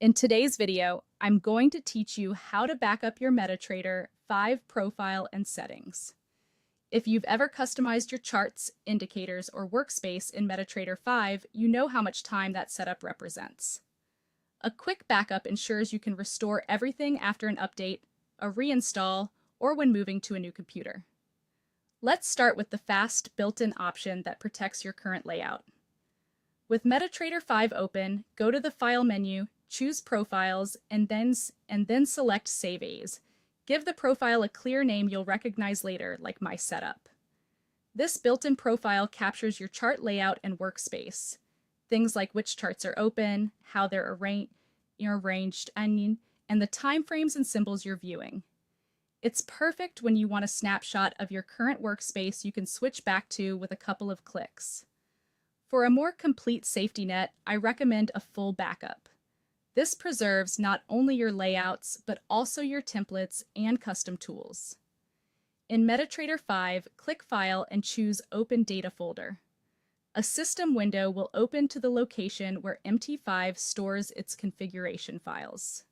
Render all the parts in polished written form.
In today's video, I'm going to teach you how to back up your MetaTrader 5 profile and settings. If you've ever customized your charts, indicators, or workspace in MetaTrader 5, you know how much time that setup represents. A quick backup ensures you can restore everything after an update, a reinstall, or when moving to a new computer. Let's start with the fast built-in option that protects your current layout. With MetaTrader 5 open, go to the File menu, choose Profiles, and then select Save As. Give the profile a clear name you'll recognize later, like My Setup. This built-in profile captures your chart layout and workspace. Things like which charts are open, how they're arranged, and the time frames and symbols you're viewing. It's perfect when you want a snapshot of your current workspace you can switch back to with a couple of clicks. For a more complete safety net, I recommend a full backup. This preserves not only your layouts, but also your templates and custom tools. In MetaTrader 5, click File and choose Open Data Folder. A system window will open to the location where MT5 stores its configuration files.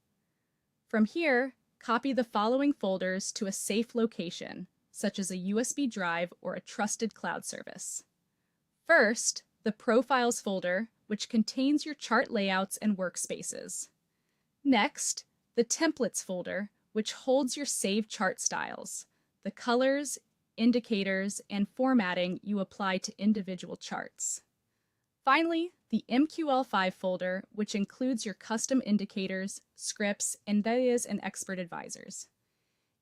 From here, copy the following folders to a safe location, such as a USB drive or a trusted cloud service. First, the Profiles folder, which contains your chart layouts and workspaces. Next, the Templates folder, which holds your saved chart styles, the colors, indicators, and formatting you apply to individual charts. Finally, the MQL5 folder, which includes your custom indicators, scripts, and videos and expert advisors.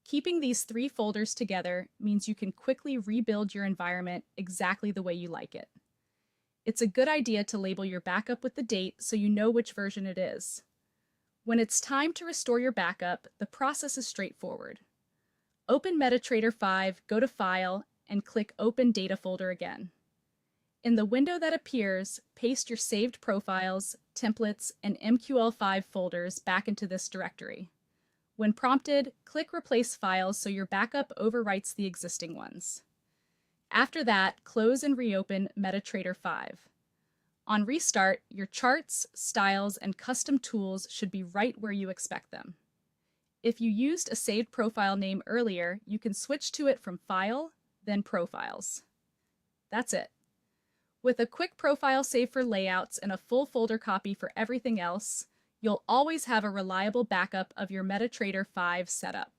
Keeping these 3 folders together means you can quickly rebuild your environment exactly the way you like it. It's a good idea to label your backup with the date so you know which version it is. When it's time to restore your backup, the process is straightforward. Open MetaTrader 5, go to File, and click Open Data Folder again. In the window that appears, paste your saved profiles, templates, and MQL5 folders back into this directory. When prompted, click Replace Files so your backup overwrites the existing ones. After that, close and reopen MetaTrader 5. On restart, your charts, styles, and custom tools should be right where you expect them. If you used a saved profile name earlier, you can switch to it from File, then Profiles. That's it. With a quick profile save for layouts and a full folder copy for everything else, you'll always have a reliable backup of your MetaTrader 5 setup.